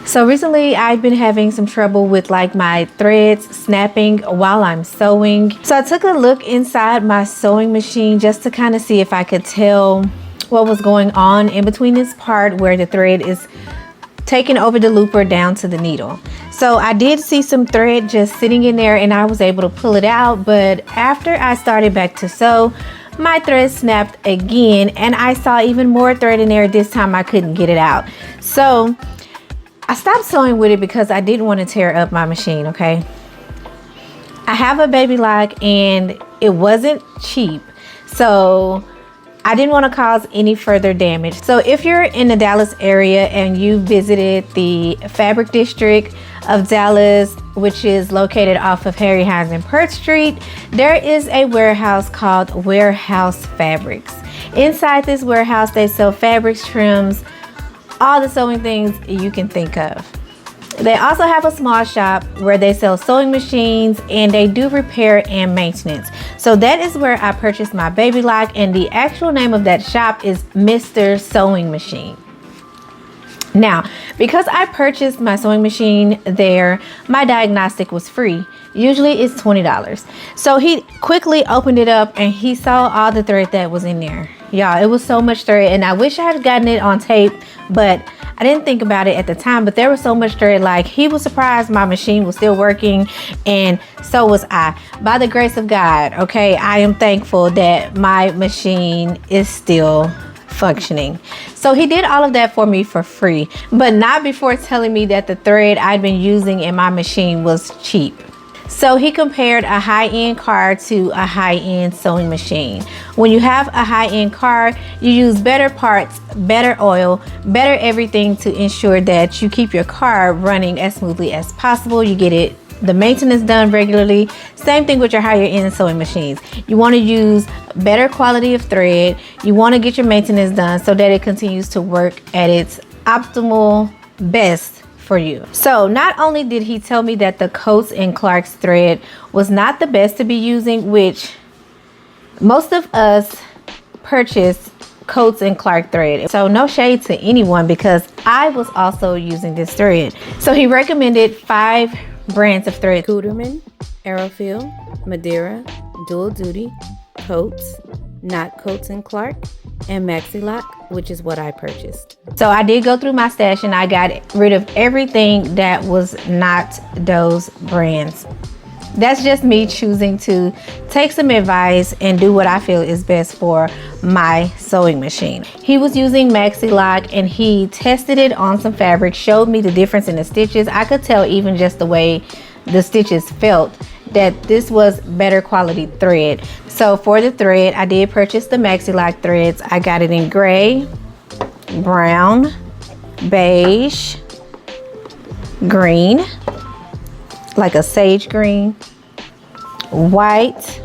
So recently I've been having some trouble with like my threads snapping while I'm sewing. So I took a look inside my sewing machine just to kind of see if I could tell what was going on in between this part where the thread is taking over the looper down to the needle. So I did see some thread just sitting in there and I was able to pull it out, but after I started back to sew, my thread snapped again and I saw even more thread in there. This time I couldn't get it out. So I stopped sewing with it because I didn't want to tear up my machine, okay? I have a baby lock and it wasn't cheap, so I didn't want to cause any further damage. So if you're in the Dallas area and you visited the fabric district of Dallas, which is located off of Wherehouse and Perth Street, there is a warehouse called Wherehouse Fabrics. Inside this warehouse, they sell fabrics, trims, all the sewing things you can think of. They also have a small shop where they sell sewing machines and they do repair and maintenance. So that is where I purchased my baby lock, and the actual name of that shop is Mr. Sewing Machine. Now, because I purchased my sewing machine there, my diagnostic was free. Usually it's $20. So he quickly opened it up and he saw all the thread that was in there. Y'all, it was so much thread, and I wish I had gotten it on tape, but I didn't think about it at the time. But there was so much thread, like he was surprised my machine was still working, and so was I. By the grace of God, okay, I am thankful that my machine is still functioning. So he did all of that for me for free, but not before telling me that the thread I'd been using in my machine was cheap. So he compared a high-end car to a high-end sewing machine. When you have a high-end car, you use better parts, better oil, better everything to ensure that you keep your car running as smoothly as possible. You get the maintenance done regularly. Same thing with your higher-end sewing machines. You want to use better quality of thread. You want to get your maintenance done so that it continues to work at its optimal best for you. So not only did he tell me that the Coats and Clark's thread was not the best to be using, which most of us purchased Coats and Clark thread, so no shade to anyone because I was also using this thread. So he recommended 5 brands of thread: Cooterman, Aerofield, Madeira, Dual Duty, Coats, not Coats and Clark, and Maxi Lock, which is what I purchased. So I did go through my stash and I got rid of everything that was not those brands. That's just me choosing to take some advice and do what I feel is best for my sewing machine. He was using Maxi Lock and he tested it on some fabric, showed me the difference in the stitches. I could tell even just the way the stitches felt that this was better quality thread. So for the thread, I did purchase the Maxi Lock threads. I got it in gray, brown, beige, green, like a sage green, white,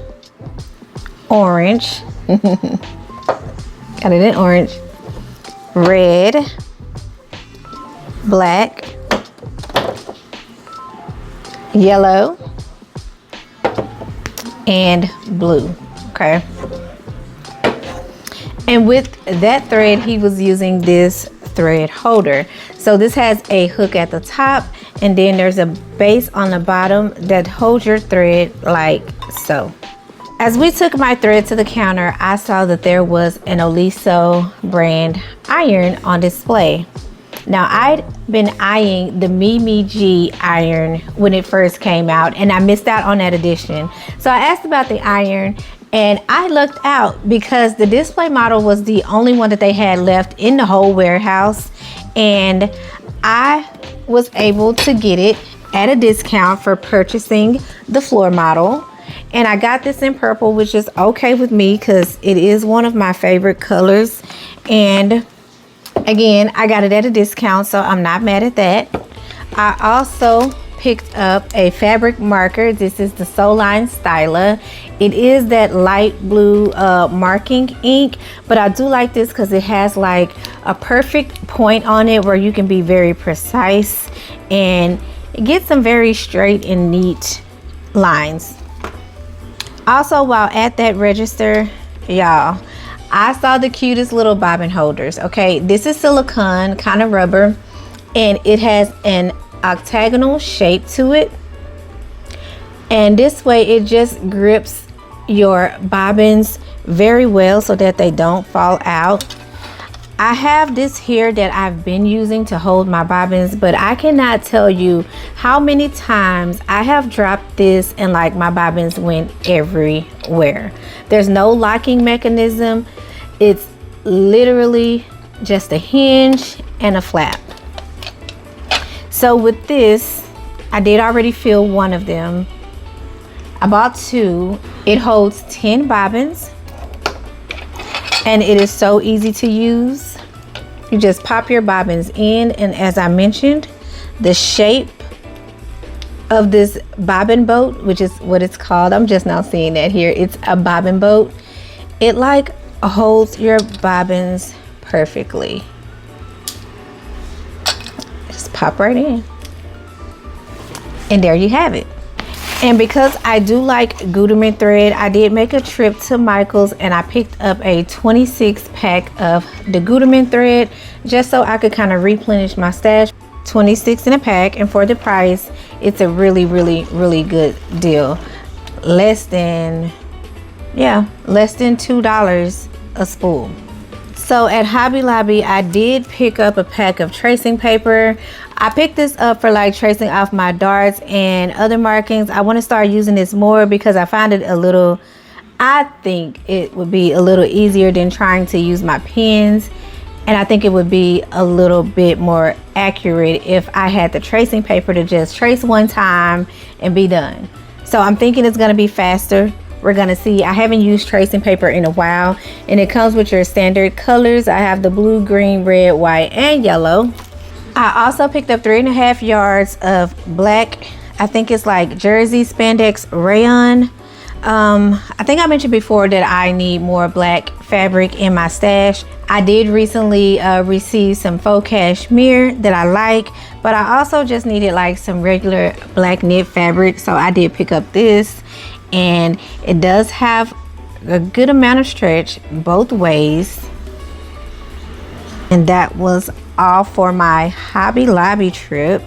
orange, got it in orange, red, black, yellow, and blue. Okay, and with that thread he was using this thread holder. So this has a hook at the top and then there's a base on the bottom that holds your thread like so. As we took my thread to the counter, I saw that there was an Oliso brand iron on display. Now I'd been eyeing the Mimi G iron when it first came out and I missed out on that edition. So I asked about the iron and I lucked out because the display model was the only one that they had left in the whole warehouse, and I was able to get it at a discount for purchasing the floor model. And I got this in purple, which is okay with me because it is one of my favorite colors. And again, I got it at a discount, so I'm not mad at that. I also picked up a fabric marker. This is the Soline Styla. It is that light blue marking ink, but I do like this because it has like a perfect point on it where you can be very precise and get some very straight and neat lines. Also, while at that register, y'all, I saw the cutest little bobbin holders. Okay, this is silicone, kind of rubber. and it has an octagonal shape to it, and this way it just grips your bobbins very well so that they don't fall out. I have this here that I've been using to hold my bobbins, but I cannot tell you how many times I have dropped this and like my bobbins went everywhere. There's no locking mechanism. It's literally just a hinge and a flap. So with this, I did already fill one of them. I bought two. It holds 10 bobbins, and it is so easy to use. You just pop your bobbins in, and as I mentioned, the shape of this bobbin boat, which is what it's called, I'm just now seeing that here, it's a bobbin boat. It like holds your bobbins perfectly. Just pop right in, and there you have it. And because I do like Gutermann thread, I did make a trip to Michael's and I picked up a 26 pack of the Gutermann thread just so I could kind of replenish my stash. 26 in a pack, and for the price, it's a really good deal. Less than $2 a spool. So at Hobby Lobby, I did pick up a pack of tracing paper. I picked this up for like tracing off my darts and other markings. I want to start using this more because I find it I think it would be a little easier than trying to use my pens. And I think it would be a little bit more accurate if I had the tracing paper to just trace one time and be done. So I'm thinking it's going to be faster. We're gonna see. I haven't used tracing paper in a while, and it comes with your standard colors. I have the blue, green, red, white, and yellow. I also picked up 3.5 yards of black, I think it's like jersey spandex rayon. I think I mentioned before that I need more black fabric in my stash. I did recently receive some faux cashmere that I like, but I also just needed like some regular black knit fabric, so I did pick up this. And it does have a good amount of stretch both ways. And that was all for my Hobby Lobby trip.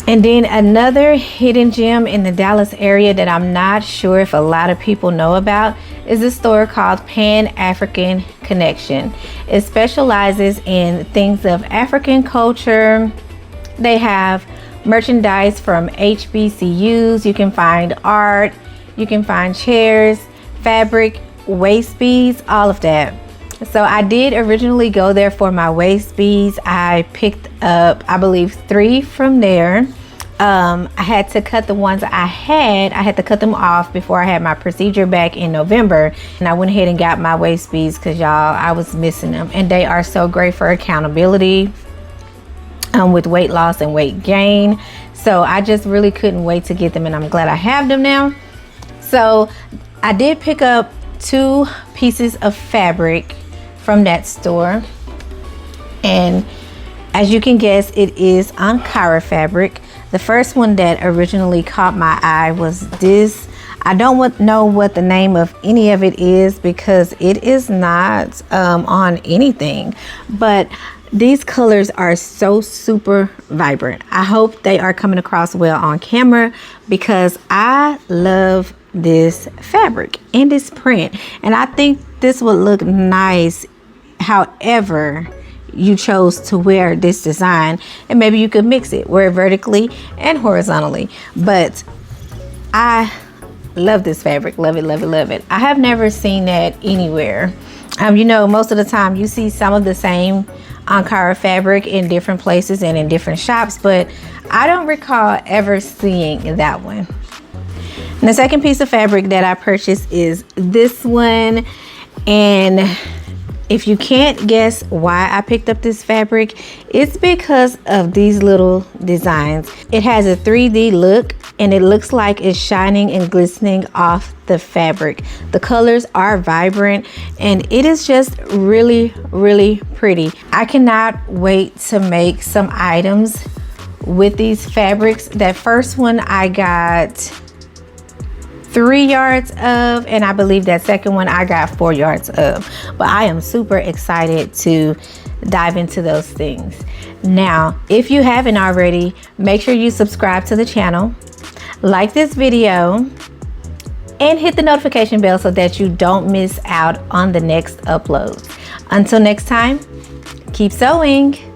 And then another hidden gem in the Dallas area that I'm not sure if a lot of people know about is a store called Pan African Connection. It specializes in things of African culture. They have merchandise from HBCUs. You can find art. You can find chairs, fabric, waist beads, all of that. So I did originally go there for my waist beads. I picked up, I believe, 3 from there. I had to cut the ones I had to cut them off before I had my procedure back in November. And I went ahead and got my waist beads because y'all, I was missing them. And they are so great for accountability with weight loss and weight gain. So I just really couldn't wait to get them, and I'm glad I have them now. So I did pick up 2 pieces of fabric from that store, and as you can guess, it is Ankara fabric. The first one that originally caught my eye was this. I don't know what the name of any of it is because it is not on anything, but these colors are so super vibrant. I hope they are coming across well on camera because I love this fabric and this print, and I think this would look nice however you chose to wear this design, and maybe you could mix it, wear it vertically and horizontally. But I love this fabric, love it. I have never seen that anywhere. You know, most of the time you see some of the same Ankara fabric in different places and in different shops, but I don't recall ever seeing that one. And the second piece of fabric that I purchased is this one, and if you can't guess why I picked up this fabric, it's because of these little designs. It has a 3D look, and it looks like it's shining and glistening off the fabric. The colors are vibrant, and it is just really pretty. I cannot wait to make some items with these fabrics. That first one I got 3 yards of, and I believe that second one I got 4 yards of, but I am super excited to dive into those things. Now, if you haven't already, make sure you subscribe to the channel, like this video, and hit the notification bell so that you don't miss out on the next upload. Until next time, keep sewing.